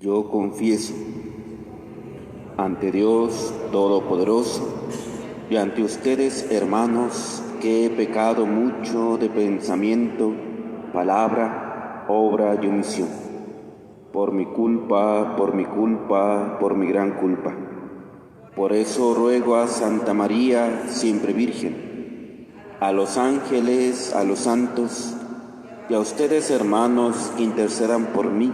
Yo confieso ante Dios Todopoderoso y ante ustedes, hermanos, que he pecado mucho de pensamiento, palabra, obra y omisión, por mi culpa, por mi gran culpa. Por eso ruego a Santa María, siempre Virgen, a los ángeles, a los santos, y a ustedes, hermanos, que intercedan por mí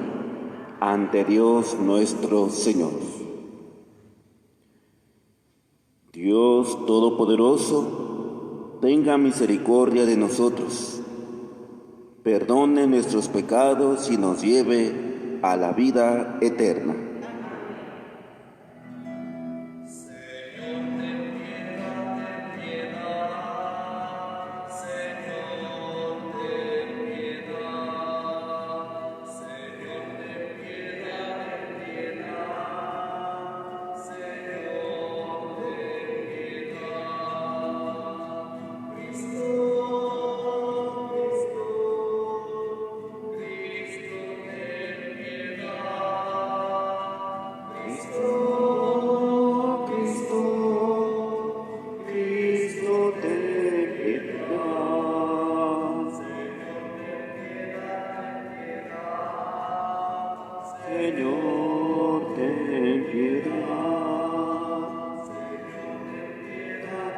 ante Dios nuestro Señor. Dios Todopoderoso, tenga misericordia de nosotros, perdone nuestros pecados y nos lleve a la vida eterna. Señor, ten piedad.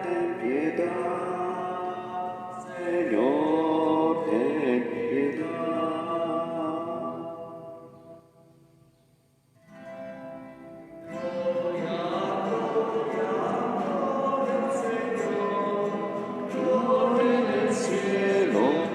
Ten piedad. Señor, ten piedad. Gloria en el cielo.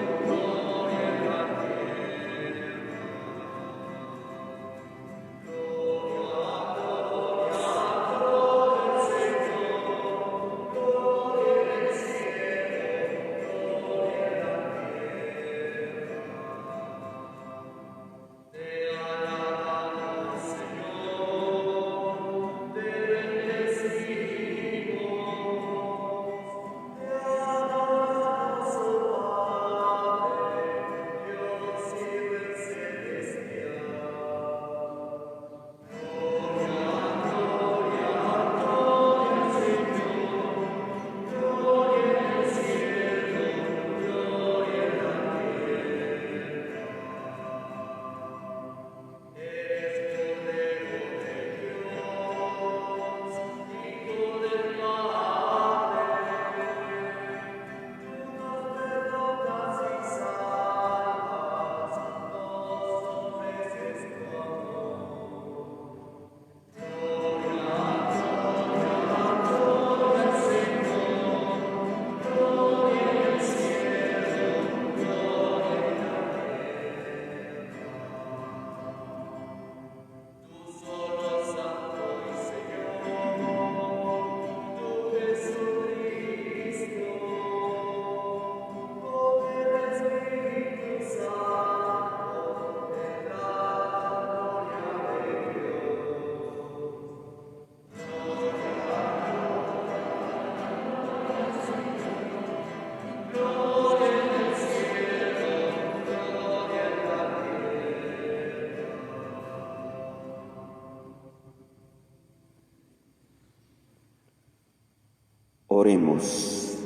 Oremos.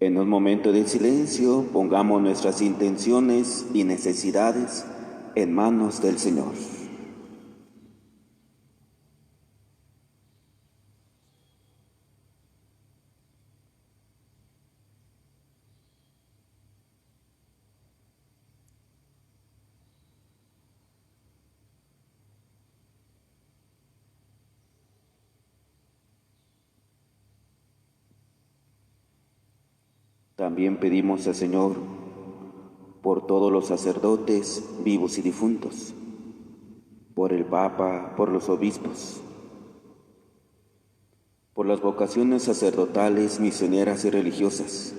En un momento de silencio, pongamos nuestras intenciones y necesidades en manos del Señor. También pedimos al Señor por todos los sacerdotes vivos y difuntos, por el Papa, por los obispos, por las vocaciones sacerdotales, misioneras y religiosas,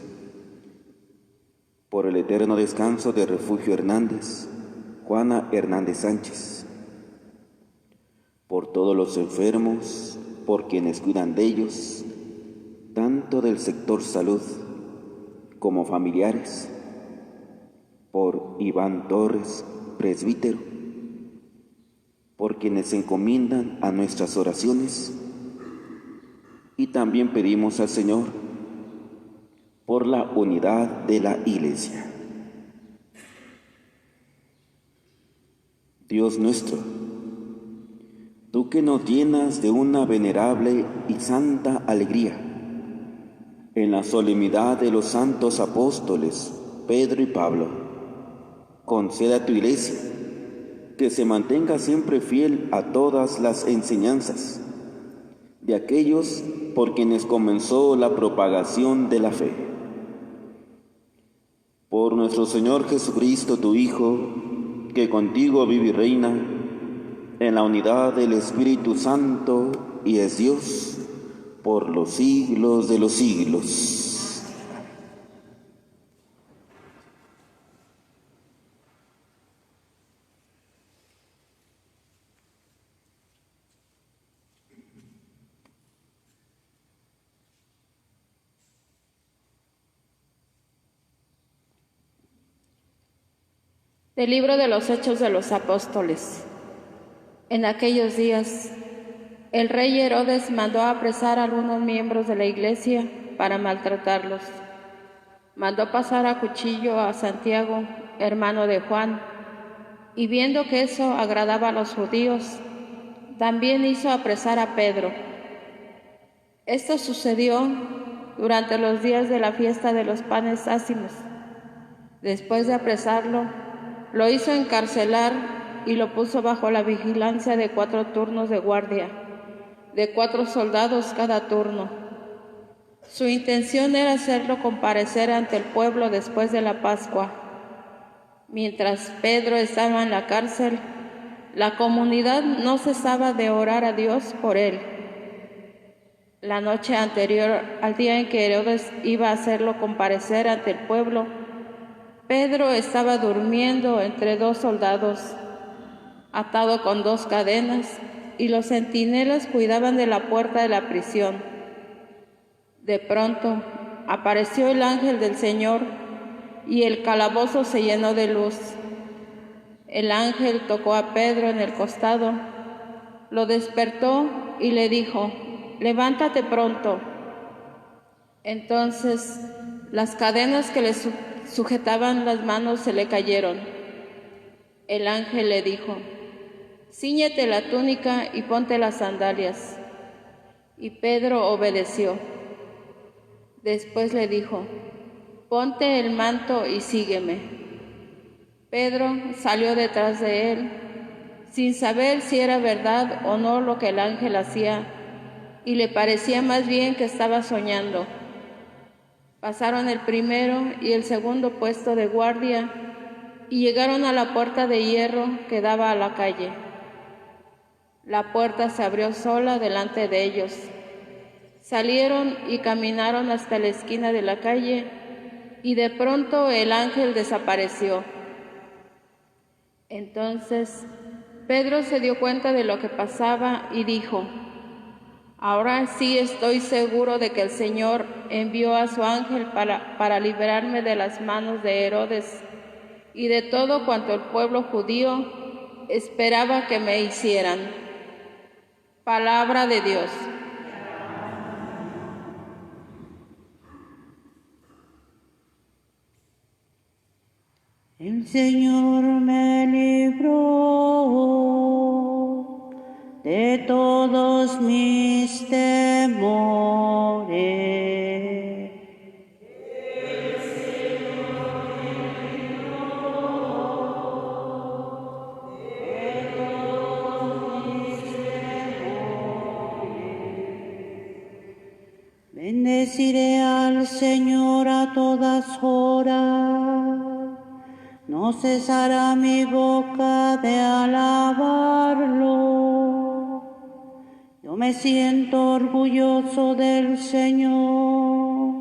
por el eterno descanso de Refugio Hernández, Juana Hernández Sánchez, por todos los enfermos, por quienes cuidan de ellos, tanto del sector salud como familiares, por Iván Torres, presbítero, quienes se encomiendan a nuestras oraciones. Y también pedimos al Señor por la unidad de la Iglesia. Dios nuestro, tú que nos llenas de una venerable y santa alegría, en la solemnidad de los santos apóstoles Pedro y Pablo, conceda a tu Iglesia que se mantenga siempre fiel a todas las enseñanzas de aquellos por quienes comenzó la propagación de la fe. Por nuestro Señor Jesucristo, tu Hijo, que contigo vive y reina en la unidad del Espíritu Santo y es Dios por los siglos de los siglos. Del libro de los Hechos de los Apóstoles. En aquellos días, el rey Herodes mandó a apresar a algunos miembros de la iglesia para maltratarlos. Mandó pasar a cuchillo a Santiago, hermano de Juan, y viendo que eso agradaba a los judíos, también hizo apresar a Pedro. Esto sucedió durante los días de la fiesta de los panes ácimos. Después de apresarlo, lo hizo encarcelar y lo puso bajo la vigilancia de 4 turnos de guardia, de 4 soldados cada turno. Su intención era hacerlo comparecer ante el pueblo después de la Pascua. Mientras Pedro estaba en la cárcel, la comunidad no cesaba de orar a Dios por él. La noche anterior al día en que Herodes iba a hacerlo comparecer ante el pueblo, Pedro estaba durmiendo entre 2 soldados, atado con 2 cadenas, y los centinelas cuidaban de la puerta de la prisión. De pronto apareció el ángel del Señor y el calabozo se llenó de luz. El ángel tocó a Pedro en el costado, lo despertó y le dijo: «Levántate pronto». Entonces las cadenas que le sujetaban las manos se le cayeron. El ángel le dijo: «Cíñete la túnica y ponte las sandalias». Y Pedro obedeció. Después le dijo: «Ponte el manto y sígueme». Pedro salió detrás de él, sin saber si era verdad o no lo que el ángel hacía, y le parecía más bien que estaba soñando. Pasaron el primero y el segundo puesto de guardia y llegaron a la puerta de hierro que daba a la calle. La puerta se abrió sola delante de ellos. Salieron y caminaron hasta la esquina de la calle y de pronto el ángel desapareció. Entonces Pedro se dio cuenta de lo que pasaba y dijo: «Ahora sí estoy seguro de que el Señor envió a su ángel para librarme de las manos de Herodes y de todo cuanto el pueblo judío esperaba que me hicieran». Palabra de Dios. El Señor me libró de todos mis temores. El Señor me libró de todos mis temores. Bendeciré al Señor a todas horas. No cesará mi boca de alabarlo. Yo me siento orgulloso del Señor,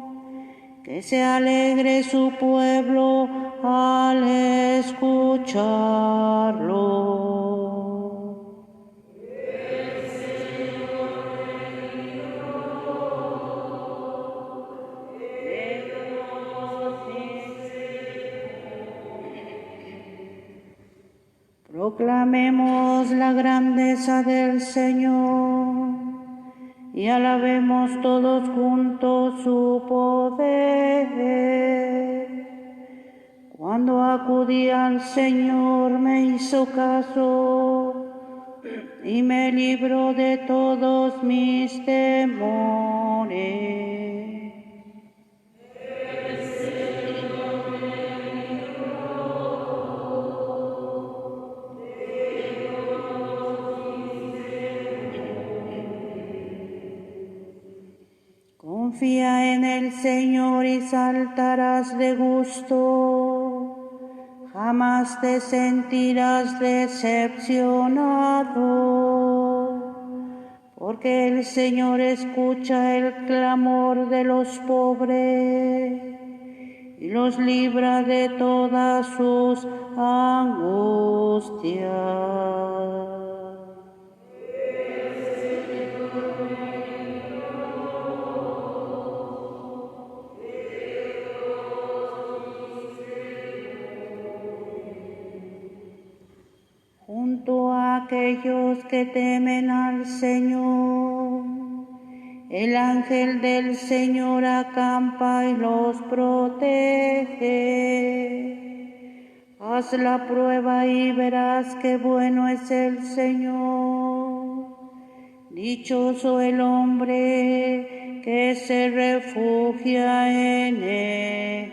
que se alegre su pueblo al escucharlo. El Señor me libró de todos mis temores. Proclamemos la grandeza del Señor y alabemos todos juntos su poder. Cuando acudí al Señor me hizo caso y me libró de todos mis temores. Confía en el Señor y saltarás de gusto. Jamás te sentirás decepcionado, porque el Señor escucha el clamor de los pobres y los libra de todas sus angustias. Junto a aquellos que temen al Señor, el ángel del Señor acampa y los protege. Haz la prueba y verás qué bueno es el Señor. Dichoso el hombre que se refugia en él.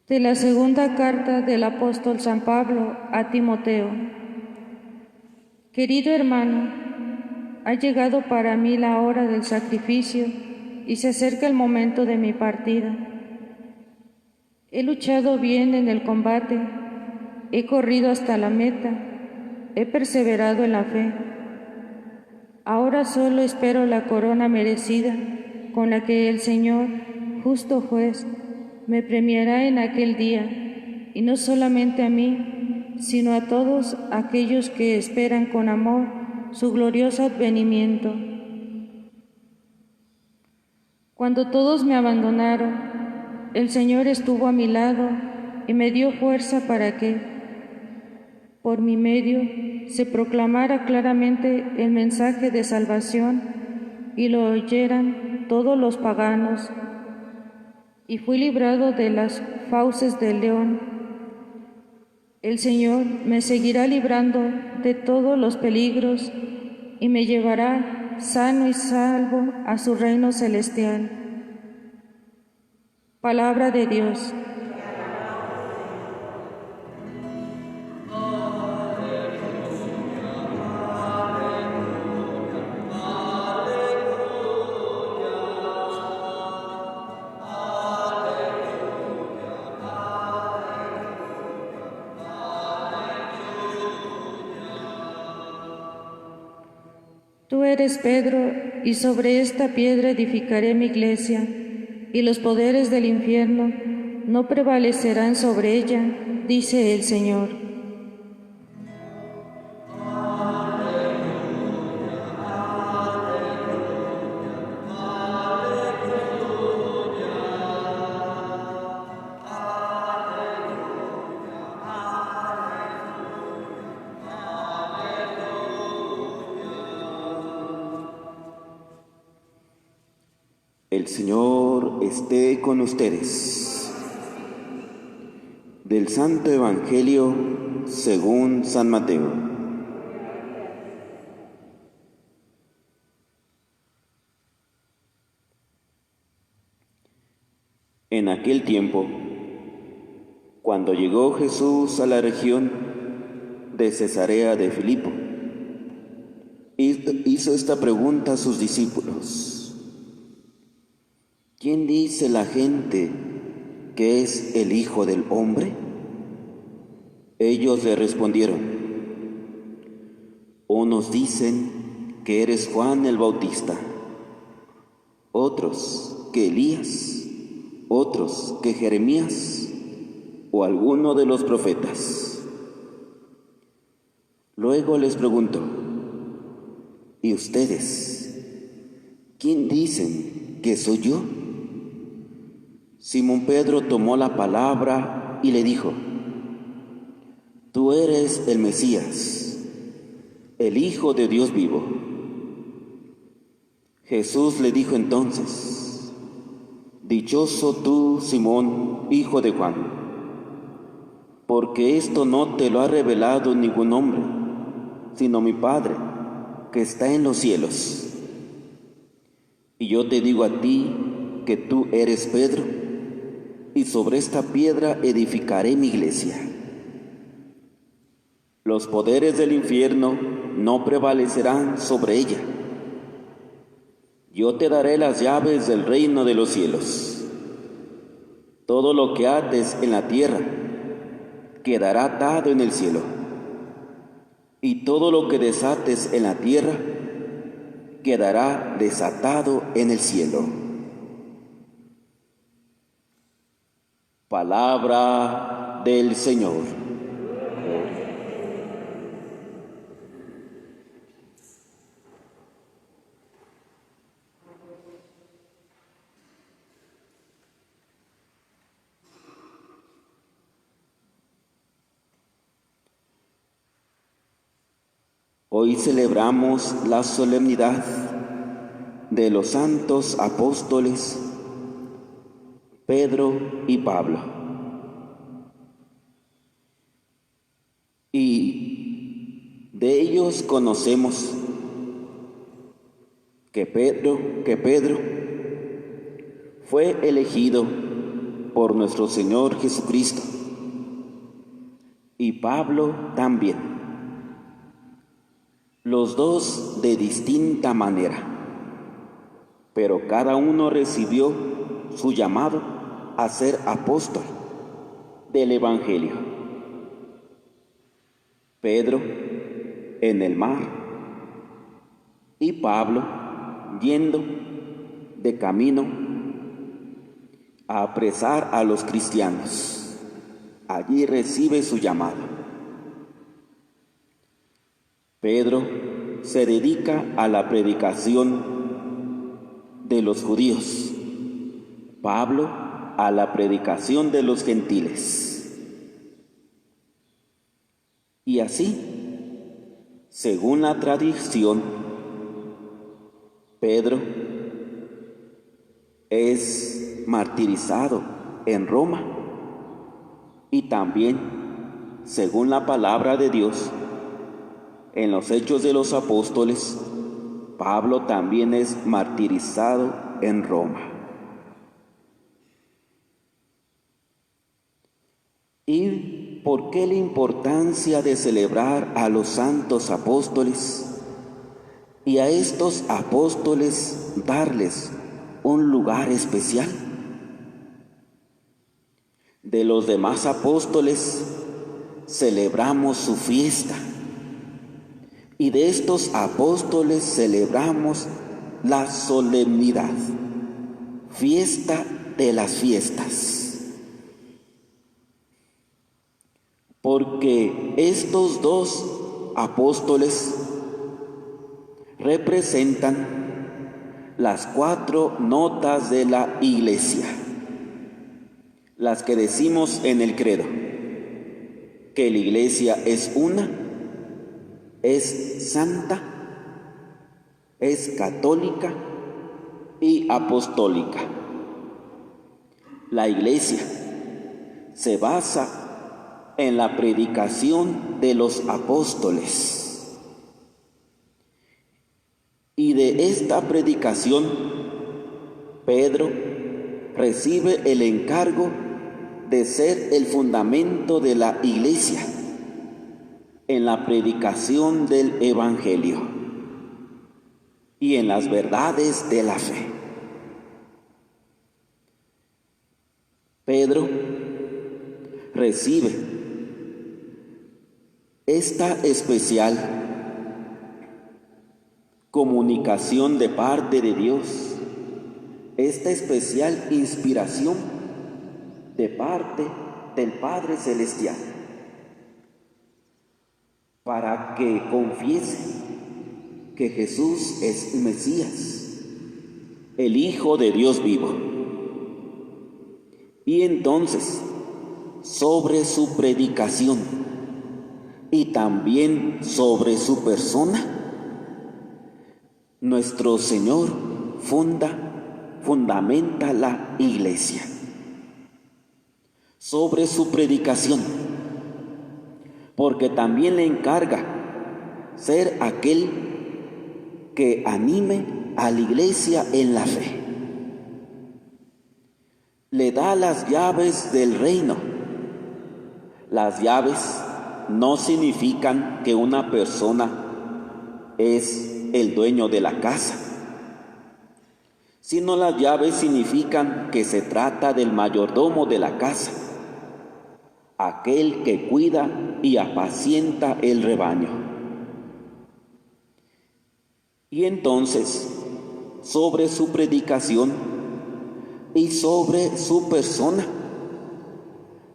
De la segunda carta del apóstol San Pablo a Timoteo. Querido hermano, ha llegado para mí la hora del sacrificio y se acerca el momento de mi partida. He luchado bien en el combate, he corrido hasta la meta, he perseverado en la fe. Ahora solo espero la corona merecida con la que el Señor, justo juez, me premiará en aquel día, y no solamente a mí, sino a todos aquellos que esperan con amor su glorioso advenimiento. Cuando todos me abandonaron, el Señor estuvo a mi lado y me dio fuerza para que, por mi medio, se proclamara claramente el mensaje de salvación y lo oyeran todos los paganos. Y fui librado de las fauces del león. El Señor me seguirá librando de todos los peligros y me llevará sano y salvo a su reino celestial. Palabra de Dios. Tú eres Pedro, y sobre esta piedra edificaré mi iglesia, y los poderes del infierno no prevalecerán sobre ella, dice el Señor. El Señor esté con ustedes. Del Santo Evangelio según San Mateo. En aquel tiempo, cuando llegó Jesús a la región de Cesarea de Filipo, hizo esta pregunta a sus discípulos: ¿quién dice la gente que es el Hijo del Hombre? Ellos le respondieron: unos dicen que eres Juan el Bautista, otros que Elías, otros que Jeremías o alguno de los profetas. Luego les preguntó: ¿y ustedes? ¿Quién dicen que soy yo? Simón Pedro tomó la palabra y le dijo: tú eres el Mesías, el Hijo de Dios vivo. Jesús le dijo entonces: dichoso tú, Simón, hijo de Juan, porque esto no te lo ha revelado ningún hombre, sino mi Padre, que está en los cielos. Y yo te digo a ti que tú eres Pedro, y sobre esta piedra edificaré mi iglesia. Los poderes del infierno no prevalecerán sobre ella. Yo te daré las llaves del reino de los cielos. Todo lo que ates en la tierra quedará atado en el cielo, y todo lo que desates en la tierra quedará desatado en el cielo. Palabra del Señor. Hoy celebramos la solemnidad de los santos apóstoles Pedro y Pablo. Y de ellos conocemos que Pedro fue elegido por nuestro Señor Jesucristo, y Pablo también. Los dos de distinta manera, pero cada uno recibió su llamado a ser apóstol del Evangelio. Pedro en el mar y Pablo yendo de camino a apresar a los cristianos. Allí recibe su llamado. Pedro se dedica a la predicación de los judíos, Pablo a la predicación de los gentiles. Y así, según la tradición, Pedro es martirizado en Roma, y también, según la palabra de Dios, en los Hechos de los Apóstoles, Pablo también es martirizado en Roma. ¿Y por qué la importancia de celebrar a los santos apóstoles y a estos apóstoles darles un lugar especial? De los demás apóstoles celebramos su fiesta, y de estos apóstoles celebramos la solemnidad, fiesta de las fiestas. Porque estos dos apóstoles representan las 4 notas de la Iglesia, las que decimos en el credo, que la Iglesia es una, es santa, es católica y apostólica. La Iglesia se basa en la predicación de los apóstoles, y de esta predicación Pedro recibe el encargo de ser el fundamento de la Iglesia en la predicación del Evangelio y en las verdades de la fe. Pedro recibe esta especial comunicación de parte de Dios, esta especial inspiración de parte del Padre Celestial. para que confiese que Jesús es el Mesías, el Hijo de Dios vivo. Y entonces, sobre su predicación y también sobre su persona, nuestro Señor fundamenta la Iglesia. Sobre su predicación, porque también le encarga ser aquel que anime a la Iglesia en la fe. Le da las llaves del reino. Las llaves no significan que una persona es el dueño de la casa, sino las llaves significan que se trata del mayordomo de la casa, aquel que cuida y apacienta el rebaño. Y entonces, sobre su predicación y sobre su persona,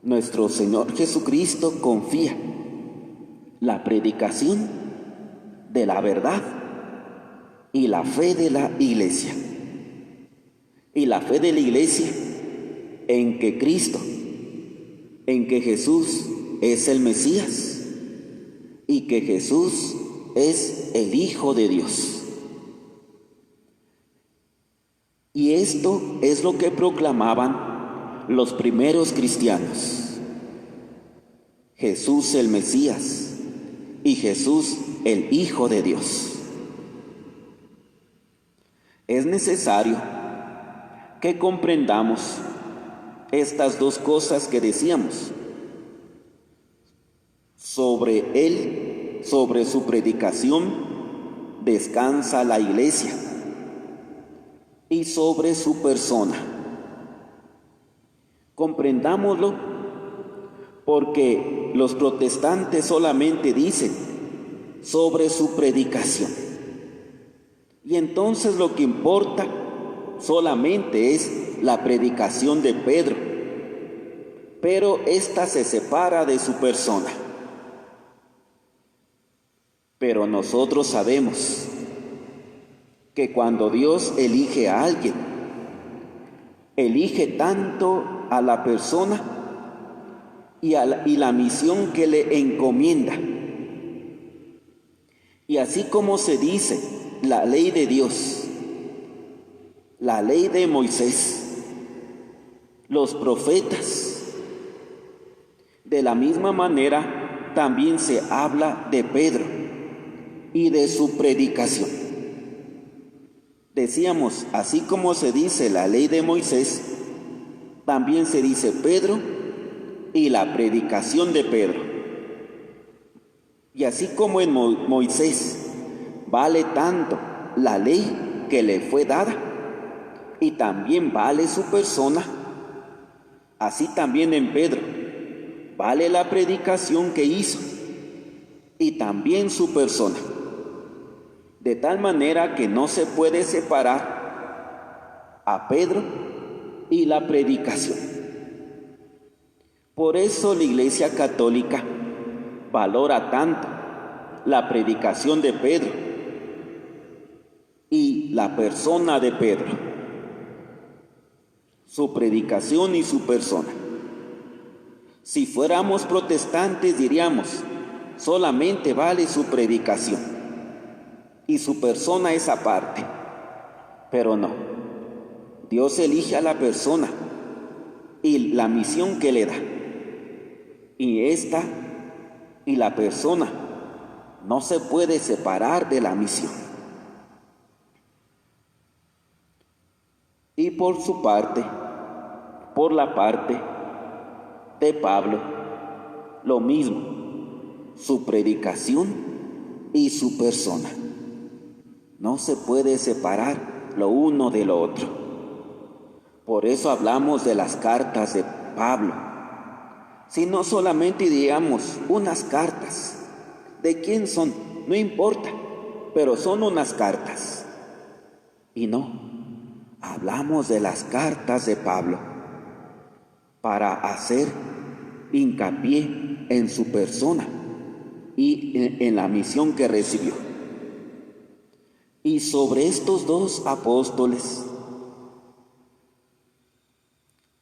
nuestro Señor Jesucristo confía la predicación de la verdad y la fe de la Iglesia. Y la fe de la Iglesia en que Cristo, en que Jesús es el Mesías y que Jesús es el Hijo de Dios. Y esto es lo que proclamaban los primeros cristianos: Jesús el Mesías y Jesús el Hijo de Dios. Es necesario que comprendamos estas dos cosas que decíamos. Sobre él, sobre su predicación, descansa la Iglesia, y sobre su persona. Comprendámoslo, porque los protestantes solamente dicen sobre su predicación. Y entonces lo que importa solamente es la predicación de Pedro, pero ésta se separa de su persona. Pero nosotros sabemos que cuando Dios elige a alguien, elige tanto a la persona y la misión que le encomienda. Y así como se dice la ley de Dios, la ley de Moisés, los profetas, de la misma manera también se habla de Pedro y de su predicación. Decíamos, así como se dice la ley de Moisés, también se dice Pedro y la predicación de Pedro. Y así como en Moisés vale tanto la ley que le fue dada y también vale su persona, así también en Pedro vale la predicación que hizo y también su persona. De tal manera que no se puede separar a Pedro y la predicación. Por eso la Iglesia Católica valora tanto la predicación de Pedro y la persona de Pedro, su predicación y su persona. Si fuéramos protestantes diríamos, solamente vale su predicación y su persona es aparte. Pero no, Dios elige a la persona y la misión que le da. Y esta y la persona no se puede separar de la misión. Y por su parte, por la parte de Pablo, lo mismo, su predicación y su persona. No se puede separar lo uno de lo otro. Por eso hablamos de las cartas de Pablo. Si no solamente diríamos unas cartas, ¿de quién son? No importa, pero son unas cartas. Y no, hablamos de las cartas de Pablo para hacer hincapié en su persona y en la misión que recibió. Y sobre estos dos apóstoles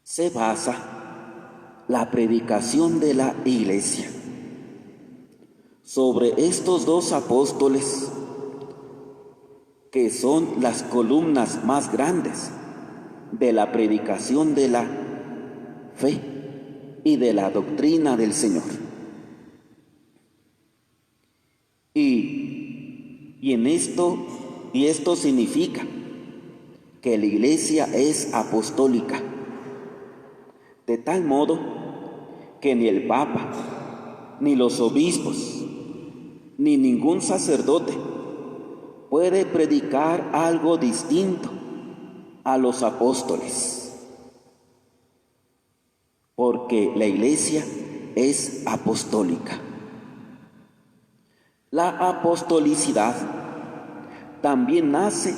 se basa la predicación de la Iglesia. Sobre estos dos apóstoles, que son las columnas más grandes de la predicación de la fe y de la doctrina del Señor. Y esto significa que la Iglesia es apostólica, de tal modo que ni el Papa, ni los obispos, ni ningún sacerdote puede predicar algo distinto a los apóstoles, porque la Iglesia es apostólica. La apostolicidad también nace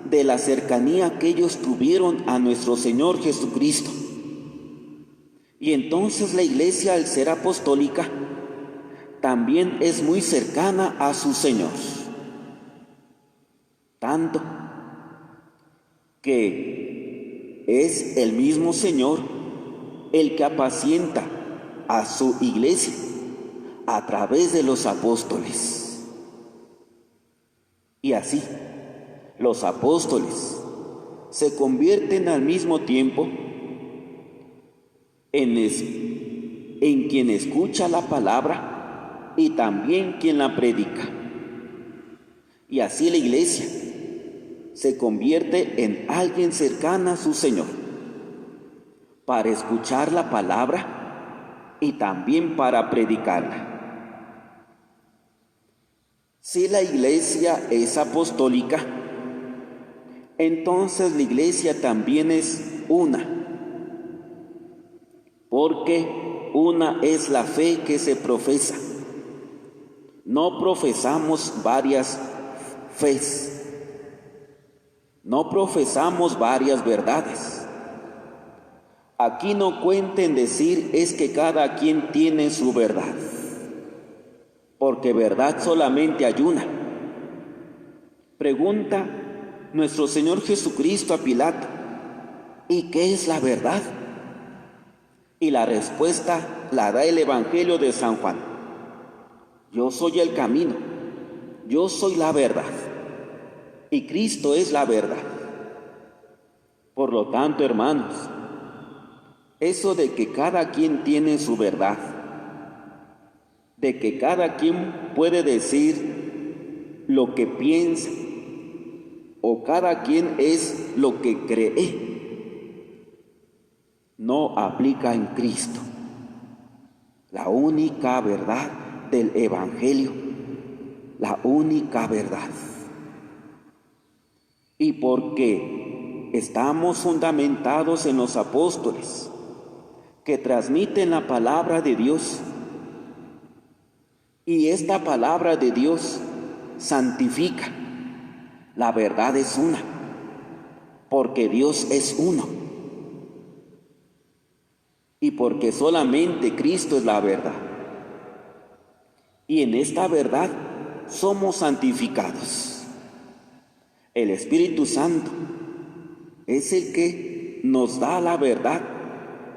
de la cercanía que ellos tuvieron a nuestro Señor Jesucristo. Y entonces la Iglesia, al ser apostólica, también es muy cercana a su Señor. Tanto que es el mismo Señor el que apacienta a su Iglesia a través de los apóstoles. Y así, los apóstoles se convierten al mismo tiempo en quien escucha la palabra y también quien la predica. Y así la Iglesia se convierte en alguien cercana a su Señor para escuchar la palabra y también para predicarla. Si la Iglesia es apostólica, entonces la Iglesia también es una, porque una es la fe que se profesa. No profesamos varias fes, no profesamos varias verdades. Aquí no cuenten decir es que cada quien tiene su verdad, porque verdad solamente hay una. Pregunta nuestro Señor Jesucristo a Pilato, ¿y qué es la verdad? Y la respuesta la da el Evangelio de San Juan. Yo soy el camino, yo soy la verdad, y Cristo es la verdad. Por lo tanto, hermanos, eso de que cada quien tiene su verdad, de que cada quien puede decir lo que piensa, o cada quien es lo que cree, no aplica en Cristo. La única verdad del Evangelio, la única verdad. Y porque estamos fundamentados en los apóstoles, que transmiten la palabra de Dios, y esta palabra de Dios santifica. La verdad es una, porque Dios es uno, y porque solamente Cristo es la verdad. Y en esta verdad somos santificados. El Espíritu Santo es el que nos da la verdad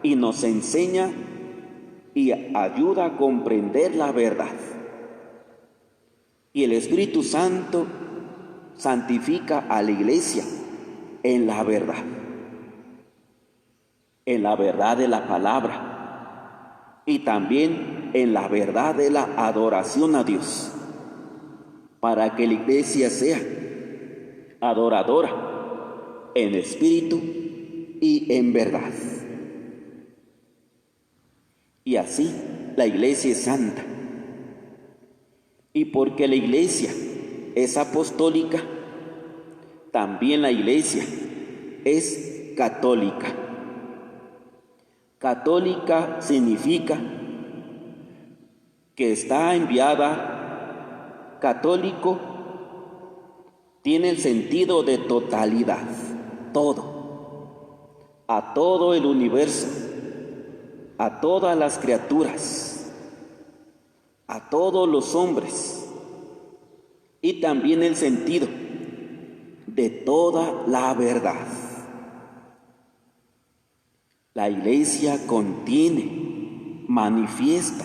y nos enseña y ayuda a comprender la verdad. Y el Espíritu Santo santifica a la Iglesia en la verdad de la palabra y también en la verdad de la adoración a Dios, para que la Iglesia sea adoradora en espíritu y en verdad. Y así la Iglesia es santa. Y porque la Iglesia es apostólica, también la Iglesia es católica. Católica significa que está enviada. Católico tiene el sentido de totalidad, todo, a todo el universo, a todas las criaturas, a todos los hombres y también el sentido de toda la verdad. La Iglesia contiene, manifiesta,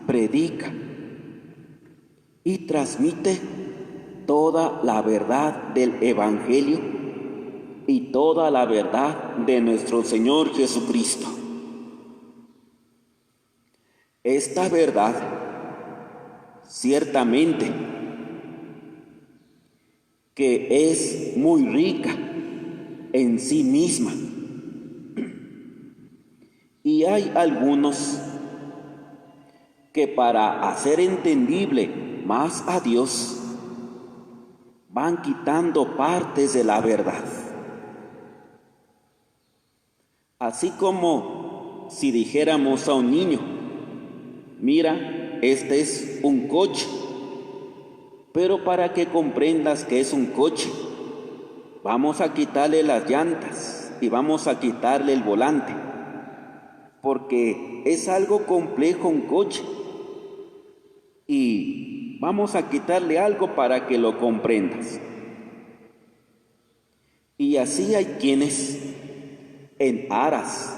predica y transmite toda la verdad del Evangelio y toda la verdad de nuestro Señor Jesucristo. Esta verdad, ciertamente, que es muy rica en sí misma. Y hay algunos que para hacer entendible más a Dios, van quitando partes de la verdad. Así como si dijéramos a un niño, mira, este es un coche, pero para que comprendas que es un coche, vamos a quitarle las llantas y vamos a quitarle el volante, porque es algo complejo un coche, y vamos a quitarle algo para que lo comprendas. Y así hay quienes, en aras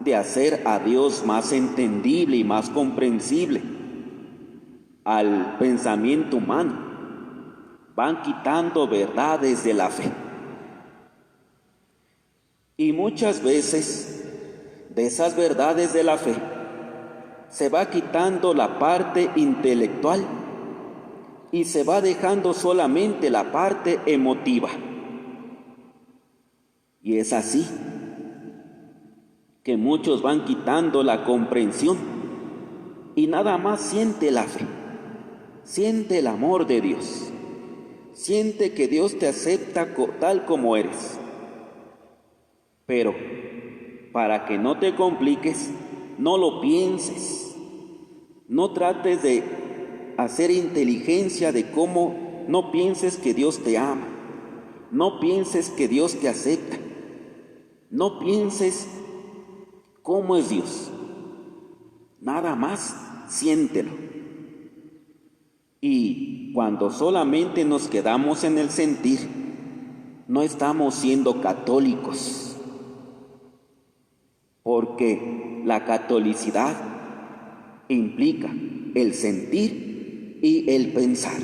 de hacer a Dios más entendible y más comprensible al pensamiento humano, van quitando verdades de la fe. Y muchas veces de esas verdades de la fe se va quitando la parte intelectual y se va dejando solamente la parte emotiva. Y es así que muchos van quitando la comprensión y nada más siente la fe, siente el amor de Dios, siente que Dios te acepta tal como eres. Pero para que no te compliques, no lo pienses, no trates de hacer inteligencia de cómo, no pienses que Dios te ama, no pienses que Dios te acepta, no pienses cómo es Dios, nada más siéntelo. Y cuando solamente nos quedamos en el sentir, no estamos siendo católicos, porque la catolicidad implica el sentir y el pensar,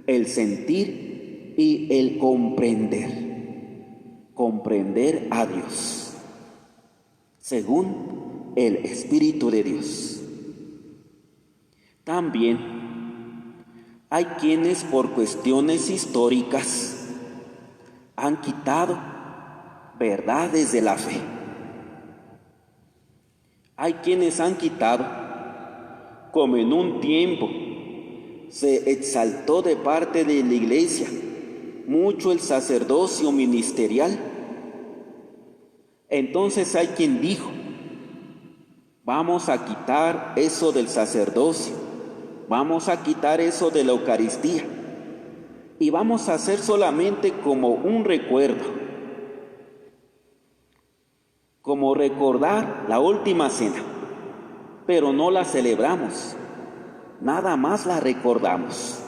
el sentir y el comprender a Dios, según el Espíritu de Dios. También hay quienes por cuestiones históricas han quitado verdades de la fe. Hay quienes han quitado, como en un tiempo se exaltó de parte de la Iglesia mucho el sacerdocio ministerial. Entonces hay quien dijo, vamos a quitar eso del sacerdocio, vamos a quitar eso de la Eucaristía y vamos a hacer solamente como un recuerdo, como recordar la última cena, pero no la celebramos, nada más la recordamos.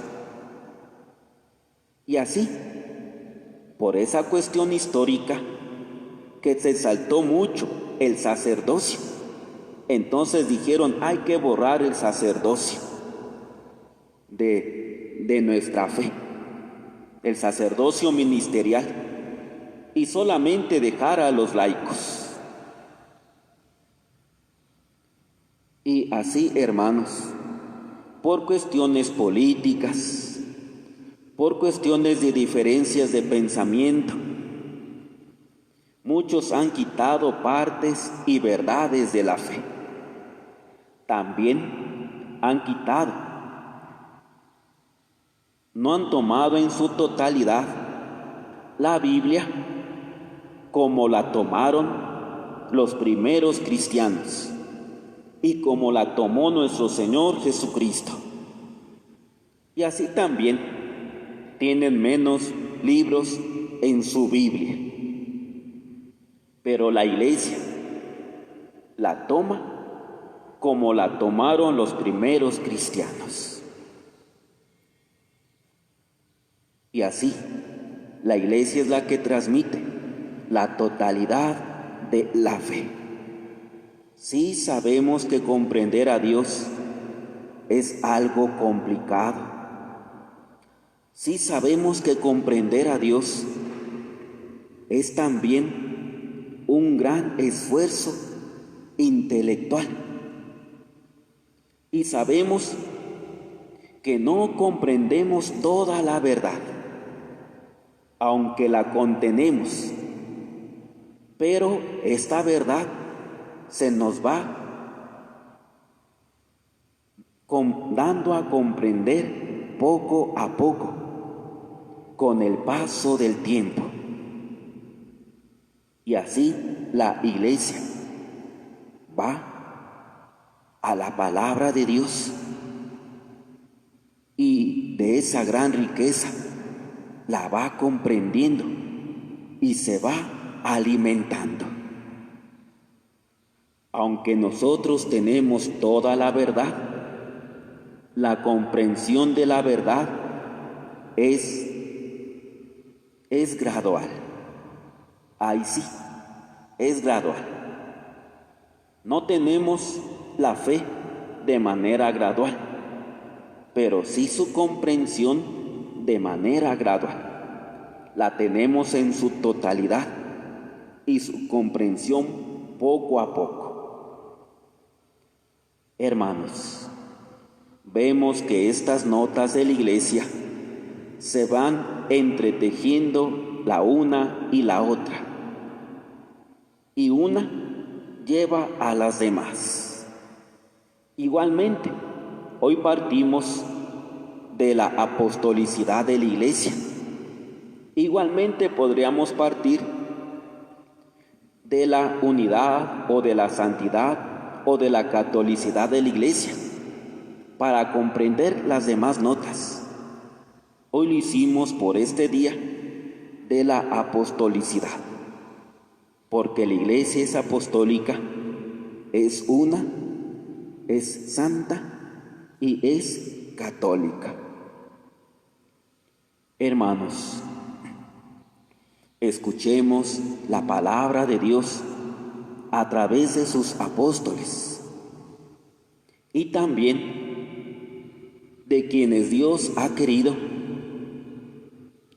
Y así, por esa cuestión histórica, que se exaltó mucho el sacerdocio, entonces dijeron, hay que borrar el sacerdocio de nuestra fe, el sacerdocio ministerial, y solamente dejar a los laicos. Y así, hermanos, por cuestiones políticas, por cuestiones de diferencias de pensamiento, muchos han quitado partes y verdades de la fe. También han quitado, no han tomado en su totalidad la Biblia como la tomaron los primeros cristianos y como la tomó nuestro Señor Jesucristo. Y así también tienen menos libros en su Biblia. Pero la Iglesia la toma como la tomaron los primeros cristianos. Y así, la Iglesia es la que transmite la totalidad de la fe. Sí sabemos que comprender a Dios es algo complicado. Sí sabemos que comprender a Dios es también un gran esfuerzo intelectual. Y sabemos que no comprendemos toda la verdad, aunque la contenemos, pero esta verdad se nos va dando a comprender poco a poco, con el paso del tiempo. Y así la Iglesia va a la palabra de Dios y de esa gran riqueza la va comprendiendo y se va alimentando. Aunque nosotros tenemos toda la verdad, la comprensión de la verdad es gradual. Ahí sí, es gradual. No tenemos la fe de manera gradual, pero sí su comprensión de manera gradual. La tenemos en su totalidad y su comprensión poco a poco. Hermanos, vemos que estas notas de la Iglesia se van entretejiendo la una y la otra, y una lleva a las demás. Igualmente, hoy partimos de la apostolicidad de la Iglesia. Igualmente podríamos partir de la unidad o de la santidad o de la catolicidad de la Iglesia para comprender las demás notas. Hoy lo hicimos por este día de la apostolicidad, porque la Iglesia es apostólica, es una, es santa y es católica. Hermanos, escuchemos la palabra de Dios a través de sus apóstoles y también de quienes Dios ha querido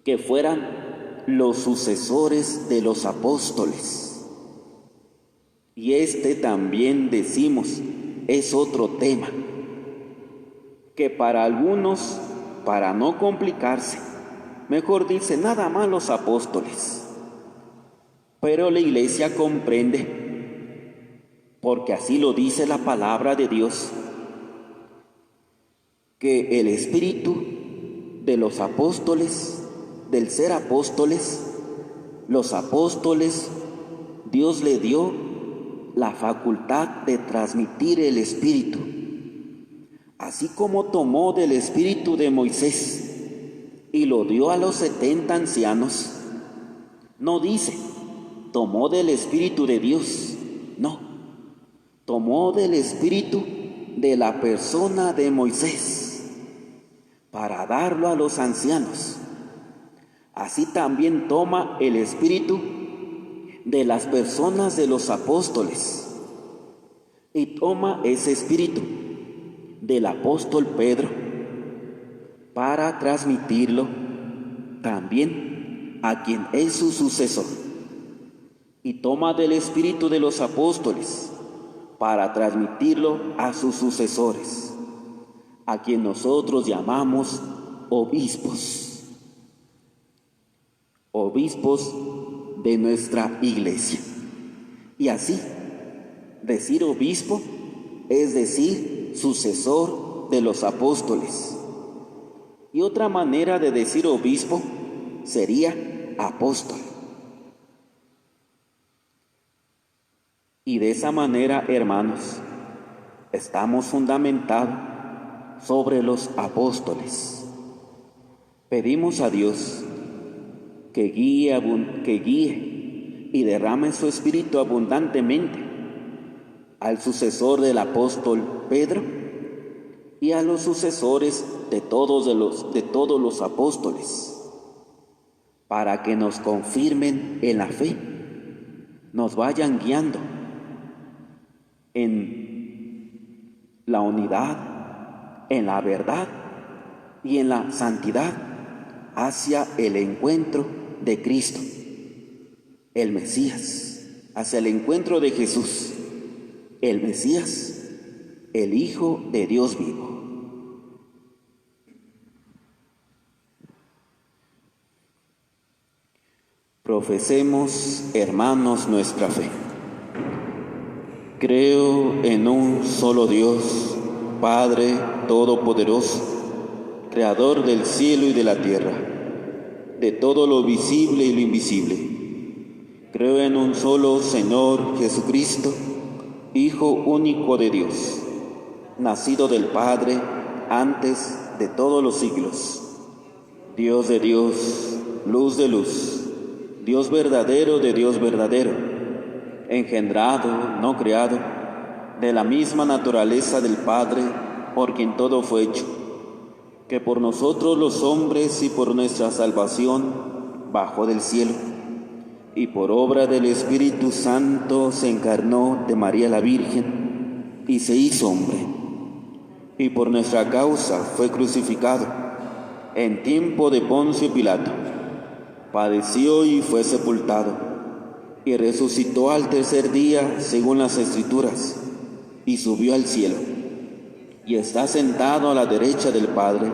que fueran los sucesores de los apóstoles. Y este también decimos es otro tema que para algunos, para no complicarse, mejor dice nada más los apóstoles. Pero la Iglesia comprende, porque así lo dice la palabra de Dios, que el espíritu de los apóstoles, del ser apóstoles, los apóstoles, Dios le dio la facultad de transmitir el espíritu, así como tomó del espíritu de Moisés y lo dio a los 70 ancianos. No dice, tomó del espíritu de Dios, no, tomó del espíritu de la persona de Moisés para darlo a los ancianos. Así también toma el espíritu de las personas de los apóstoles y toma ese espíritu del apóstol Pedro para transmitirlo también a quien es su sucesor, y toma del espíritu de los apóstoles para transmitirlo a sus sucesores, a quien nosotros llamamos obispos, obispos de nuestra Iglesia. Y así, decir obispo es decir sucesor de los apóstoles. Y otra manera de decir obispo sería apóstol. Y de esa manera, hermanos, estamos fundamentados sobre los apóstoles. Pedimos a Dios que guíe y derrame su espíritu abundantemente al sucesor del apóstol Pedro y a los sucesores de todos los apóstoles, para que nos confirmen en la fe, nos vayan guiando en la unidad, en la verdad y en la santidad hacia el encuentro de Cristo, el Mesías, hacia el encuentro de Jesús, el Mesías, el Hijo de Dios vivo. Profesemos, hermanos, nuestra fe. Creo en un solo Dios, Padre Todopoderoso, Creador del cielo y de la tierra, de todo lo visible y lo invisible. Creo en un solo Señor Jesucristo, Hijo único de Dios, nacido del Padre antes de todos los siglos, Dios de Dios, luz de luz, Dios verdadero de Dios verdadero, engendrado, no creado, de la misma naturaleza del Padre, por quien todo fue hecho, que por nosotros los hombres y por nuestra salvación bajó del cielo, y por obra del Espíritu Santo se encarnó de María la Virgen y se hizo hombre, y por nuestra causa fue crucificado en tiempo de Poncio Pilato. Padeció y fue sepultado, y resucitó al tercer día según las Escrituras, y subió al cielo, y está sentado a la derecha del Padre,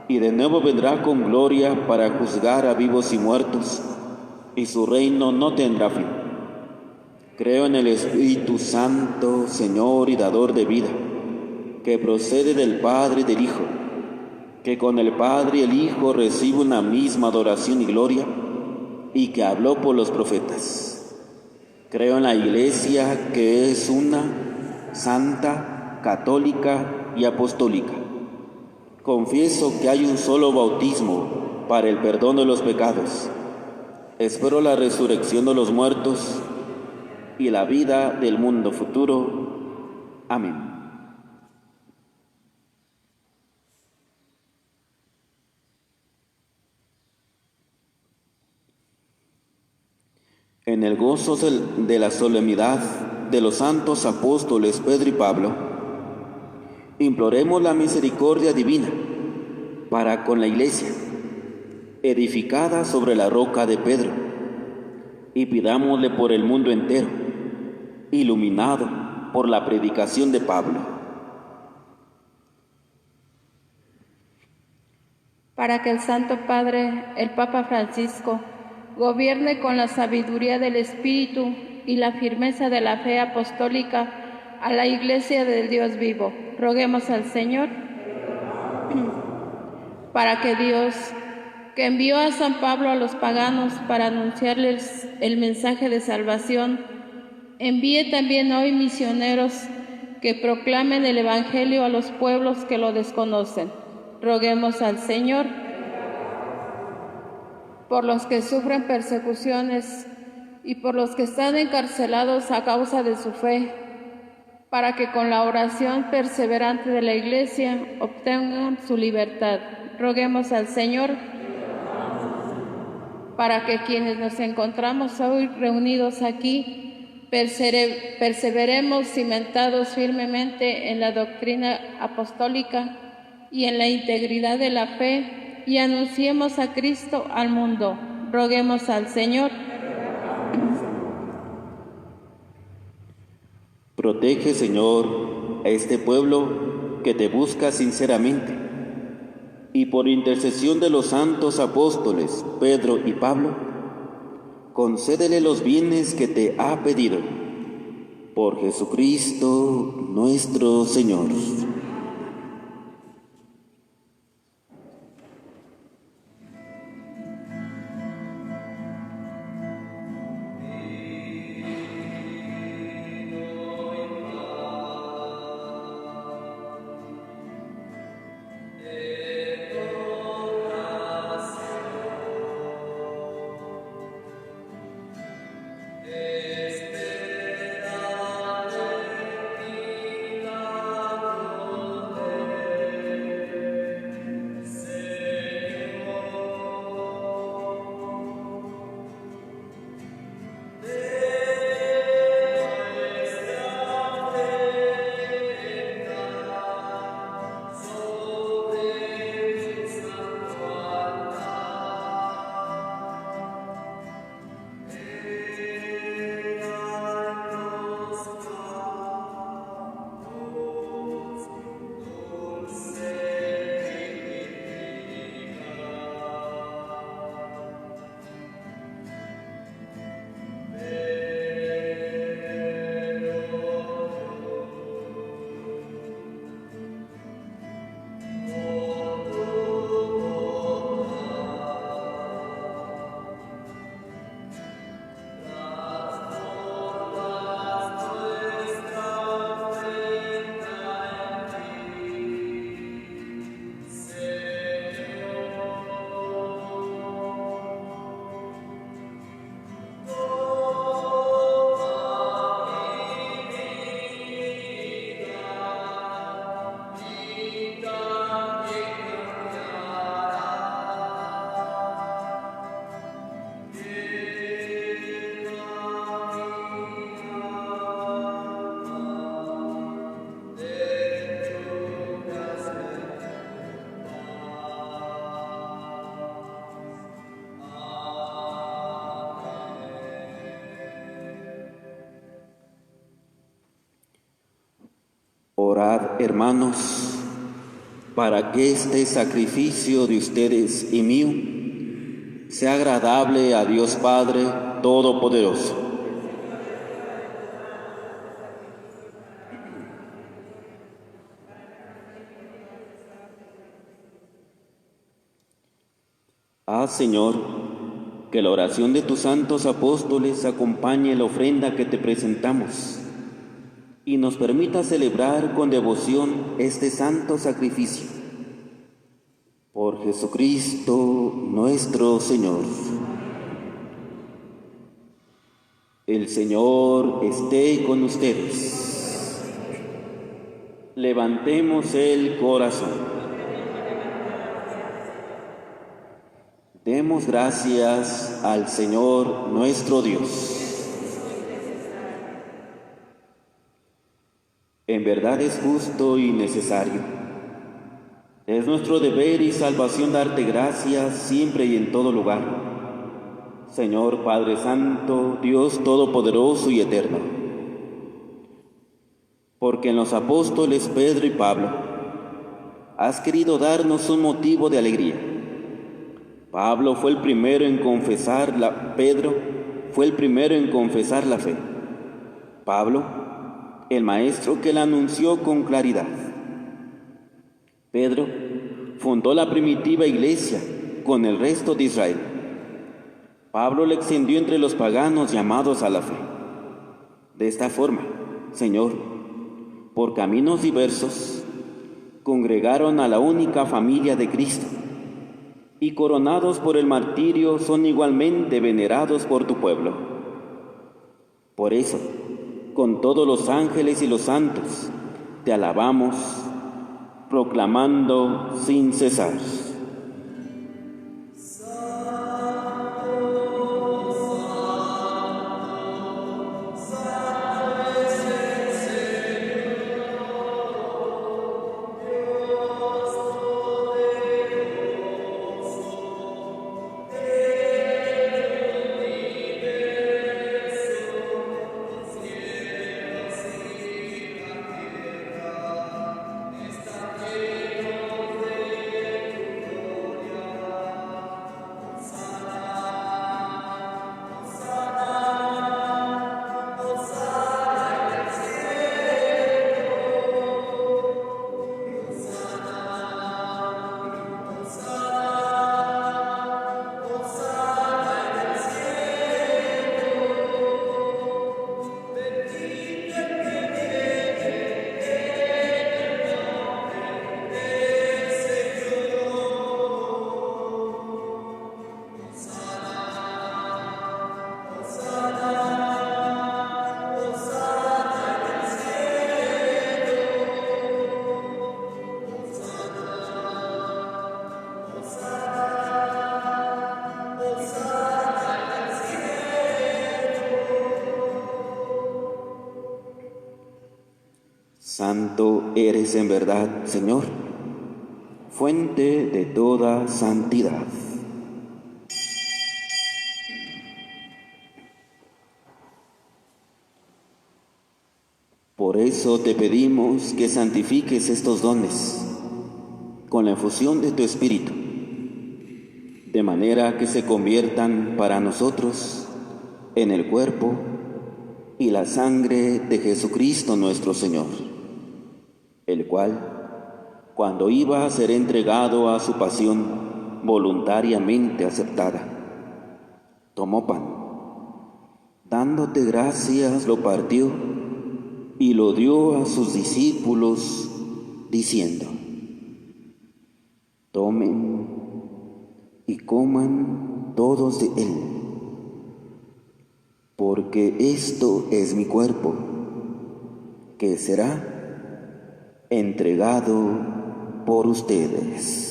y de nuevo vendrá con gloria para juzgar a vivos y muertos, y su reino no tendrá fin. Creo en el Espíritu Santo, Señor y dador de vida, que procede del Padre y del Hijo, que con el Padre y el Hijo recibe una misma adoración y gloria, y que habló por los profetas. Creo en la Iglesia, que es una, santa, católica y apostólica. Confieso que hay un solo bautismo para el perdón de los pecados. Espero la resurrección de los muertos y la vida del mundo futuro. Amén. En el gozo de la solemnidad de los santos apóstoles Pedro y Pablo, imploremos la misericordia divina para con la Iglesia, edificada sobre la roca de Pedro, y pidámosle por el mundo entero, iluminado por la predicación de Pablo, para que el Santo Padre, el Papa Francisco, gobierne con la sabiduría del Espíritu y la firmeza de la fe apostólica a la Iglesia del Dios vivo. Roguemos al Señor para que Dios, que envió a San Pablo a los paganos para anunciarles el mensaje de salvación, envíe también hoy misioneros que proclamen el Evangelio a los pueblos que lo desconocen. Roguemos al Señor por los que sufren persecuciones y por los que están encarcelados a causa de su fe, para que con la oración perseverante de la Iglesia obtengan su libertad. Roguemos al Señor para que quienes nos encontramos hoy reunidos aquí perseveremos cimentados firmemente en la doctrina apostólica y en la integridad de la fe, y anunciemos a Cristo al mundo. Roguemos al Señor. Protege, Señor, a este pueblo que te busca sinceramente, y por intercesión de los santos apóstoles Pedro y Pablo, concédele los bienes que te ha pedido. Por Jesucristo nuestro Señor. Orad, hermanos, para que este sacrificio de ustedes y mío sea agradable a Dios Padre Todopoderoso. Haz, Señor, que la oración de tus santos apóstoles acompañe la ofrenda que te presentamos y nos permita celebrar con devoción este santo sacrificio. Por Jesucristo nuestro Señor. El Señor esté con ustedes. Levantemos el corazón. Demos gracias al Señor nuestro Dios. En verdad es justo y necesario. Es nuestro deber y salvación darte gracias siempre y en todo lugar. Señor Padre Santo, Dios Todopoderoso y Eterno. Porque en los apóstoles Pedro y Pablo has querido darnos un motivo de alegría. Pedro fue el primero en confesar la fe. Pablo, el maestro que la anunció con claridad. Pedro fundó la primitiva iglesia con el resto de Israel. Pablo la extendió entre los paganos llamados a la fe. De esta forma, Señor, por caminos diversos, congregaron a la única familia de Cristo y coronados por el martirio son igualmente venerados por tu pueblo. Por eso, con todos los ángeles y los santos, te alabamos, proclamando sin cesar. Santo eres en verdad, Señor, fuente de toda santidad. Por eso te pedimos que santifiques estos dones con la efusión de tu Espíritu, de manera que se conviertan para nosotros en el cuerpo y la sangre de Jesucristo nuestro Señor, el cual, cuando iba a ser entregado a su pasión voluntariamente aceptada, tomó pan, dándote gracias, lo partió y lo dio a sus discípulos, diciendo: tomen y coman todos de él, porque esto es mi cuerpo, que será entregado por ustedes.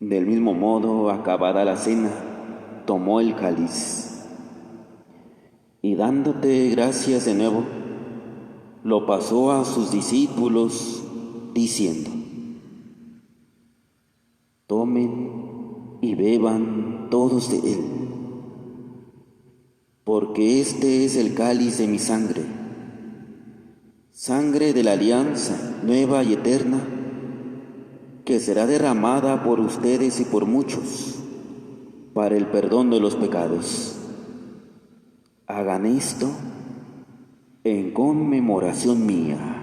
Del mismo modo, acabada la cena, tomó el cáliz y dándote gracias de nuevo, lo pasó a sus discípulos, diciendo: Tomen y beban todos de él, porque este es el cáliz de mi sangre, sangre de la alianza nueva y eterna, que será derramada por ustedes y por muchos para el perdón de los pecados. Hagan esto en conmemoración mía.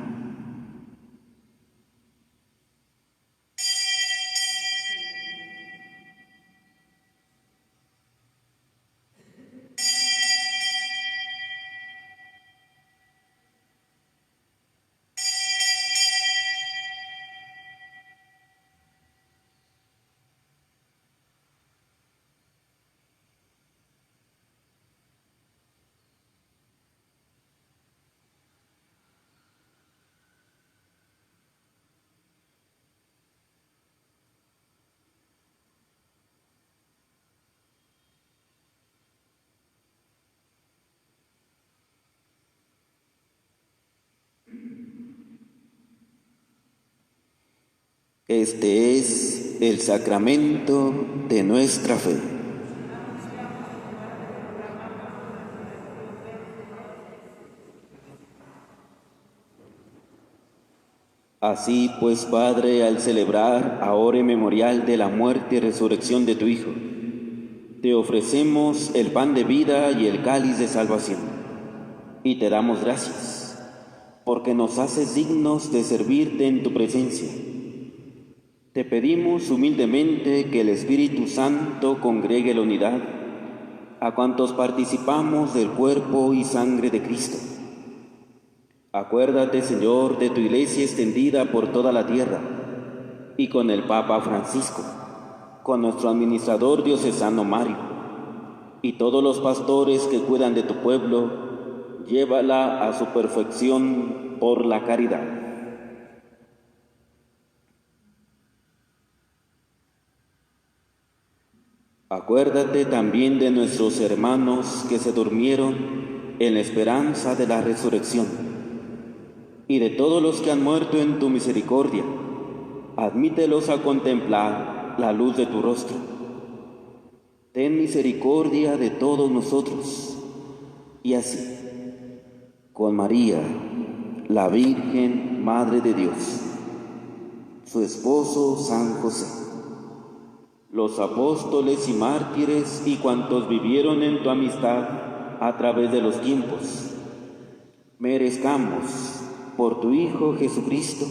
Este es el sacramento de nuestra fe. Así pues, Padre, al celebrar ahora el memorial de la muerte y resurrección de tu Hijo, te ofrecemos el pan de vida y el cáliz de salvación, y te damos gracias, porque nos haces dignos de servirte en tu presencia. Te pedimos humildemente que el Espíritu Santo congregue la unidad a cuantos participamos del cuerpo y sangre de Cristo. Acuérdate, Señor, de tu Iglesia extendida por toda la tierra, y con el Papa Francisco, con nuestro administrador diocesano Mario, y todos los pastores que cuidan de tu pueblo, llévala a su perfección por la caridad. Acuérdate también de nuestros hermanos que se durmieron en la esperanza de la resurrección, y de todos los que han muerto en tu misericordia. Admítelos a contemplar la luz de tu rostro. Ten misericordia de todos nosotros, y así, con María, la Virgen Madre de Dios, su esposo San José, los apóstoles y mártires y cuantos vivieron en tu amistad a través de los tiempos, merezcamos, por tu Hijo Jesucristo,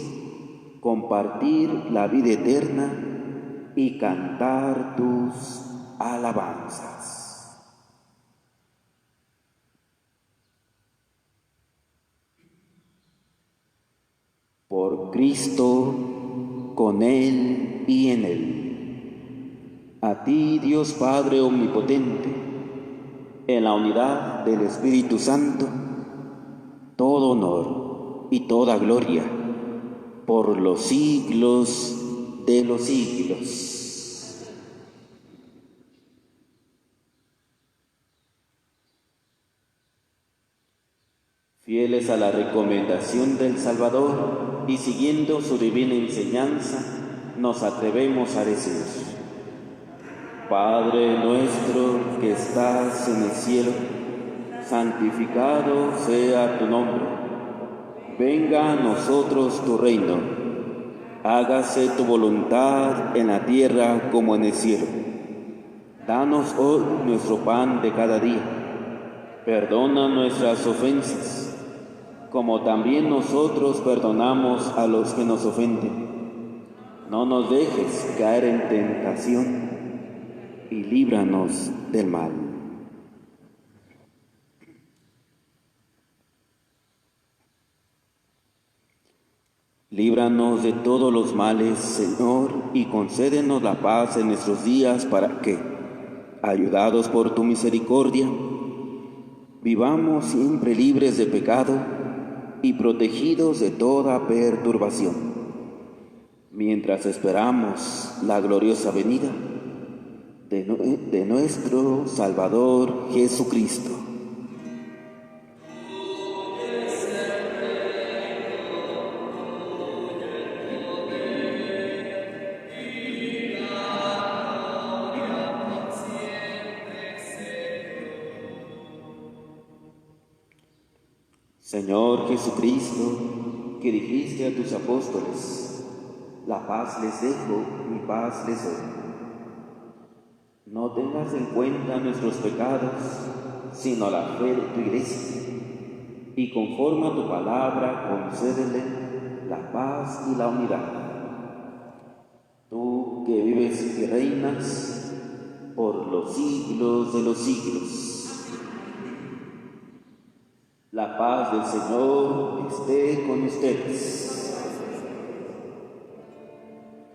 compartir la vida eterna y cantar tus alabanzas. Por Cristo, con Él y en Él. A ti, Dios Padre Omnipotente, en la unidad del Espíritu Santo, todo honor y toda gloria por los siglos de los siglos. Fieles a la recomendación del Salvador y siguiendo su divina enseñanza, nos atrevemos a decir: Padre nuestro que estás en el cielo, santificado sea tu nombre. Venga a nosotros tu reino. Hágase tu voluntad en la tierra como en el cielo. Danos hoy nuestro pan de cada día. Perdona nuestras ofensas, como también nosotros perdonamos a los que nos ofenden. No nos dejes caer en tentación y líbranos del mal. Líbranos de todos los males, Señor, y concédenos la paz en nuestros días para que, ayudados por tu misericordia, vivamos siempre libres de pecado y protegidos de toda perturbación, mientras esperamos la gloriosa venida de nuestro Salvador Jesucristo. Señor Jesucristo, que dijiste a tus apóstoles, la paz les dejo, mi paz les doy. No tengas en cuenta nuestros pecados, sino la fe de tu Iglesia, y conforme a tu palabra concédele la paz y la unidad. Tú que vives y reinas por los siglos de los siglos. La paz del Señor esté con ustedes.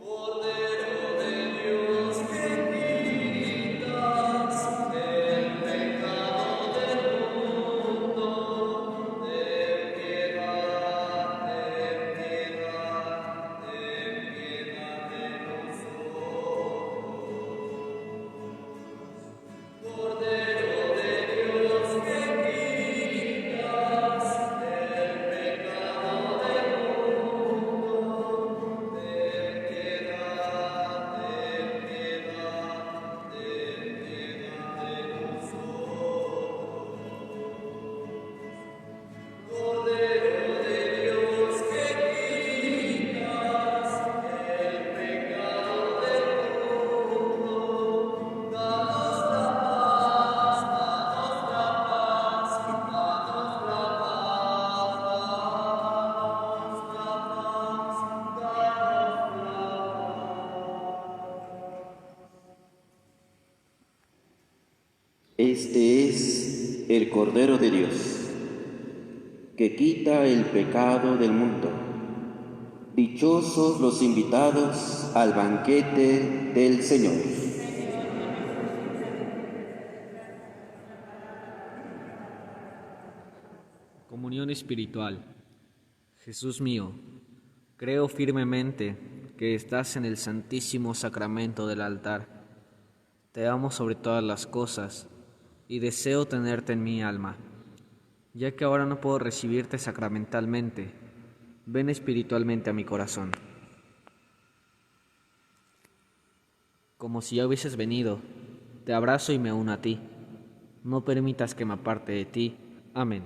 Cordero de Dios, que quitas el pecado del mundo, ten piedad, ten piedad, ten piedad de nosotros. Cordero de Dios, que quitas el pecado del mundo, ten piedad, ten piedad, ten piedad de nosotros. Cordero de Dios, que quitas el pecado del mundo, danos la paz, danos la paz, danos la paz, danos Este es el Cordero de Dios, que quita el pecado del mundo. Dichosos los invitados al banquete del Señor. Comunión espiritual. Jesús mío, creo firmemente que estás en el santísimo sacramento del altar. Te amo sobre todas las cosas y deseo tenerte en mi alma. Ya que ahora no puedo recibirte sacramentalmente, ven espiritualmente a mi corazón. Como si ya hubieses venido, te abrazo y me uno a ti. No permitas que me aparte de ti. Amén.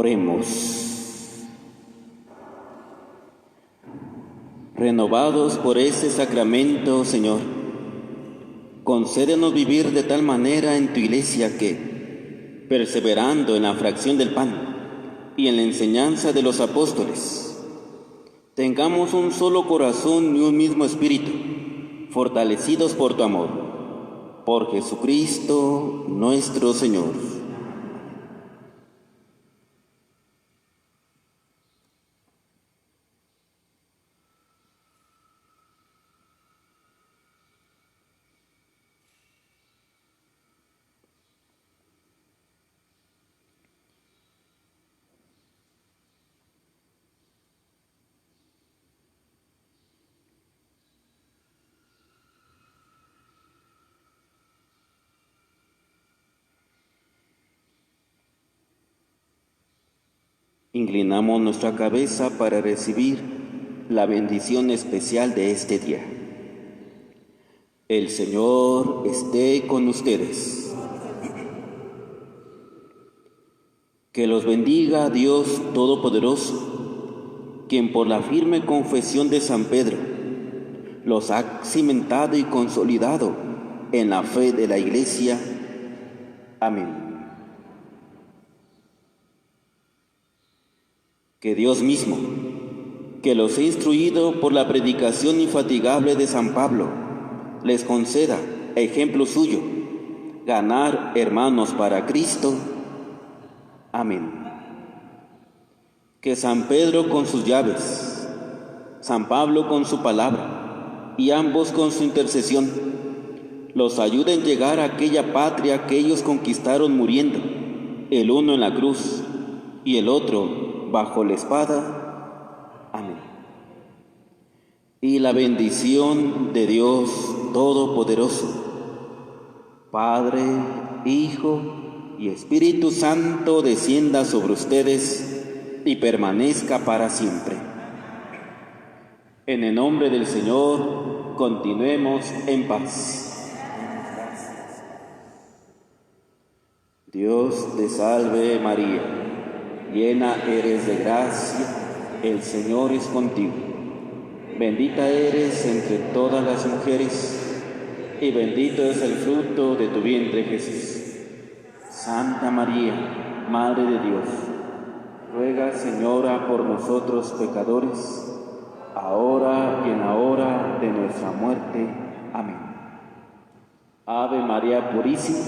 Oremos. Renovados por ese sacramento, Señor, concédenos vivir de tal manera en tu iglesia que, perseverando en la fracción del pan y en la enseñanza de los apóstoles, tengamos un solo corazón y un mismo espíritu, fortalecidos por tu amor. Por Jesucristo nuestro Señor. Inclinamos nuestra cabeza para recibir la bendición especial de este día. El Señor esté con ustedes. Que los bendiga Dios Todopoderoso, quien por la firme confesión de San Pedro los ha cimentado y consolidado en la fe de la Iglesia. Amén. Que Dios mismo, que los he instruido por la predicación infatigable de San Pablo, les conceda, ejemplo suyo, ganar hermanos para Cristo. Amén. Que San Pedro con sus llaves, San Pablo con su palabra y ambos con su intercesión, los ayuden a llegar a aquella patria que ellos conquistaron muriendo, el uno en la cruz y el otro bajo la espada. Amén. Y la bendición de Dios Todopoderoso, Padre, Hijo y Espíritu Santo, descienda sobre ustedes y permanezca para siempre. En el nombre del Señor, continuemos en paz. Dios te salve María, llena eres de gracia, el Señor es contigo. Bendita eres entre todas las mujeres, y bendito es el fruto de tu vientre, Jesús. Santa María, Madre de Dios, ruega, Señora, por nosotros pecadores, ahora y en la hora de nuestra muerte. Amén. Ave María Purísima,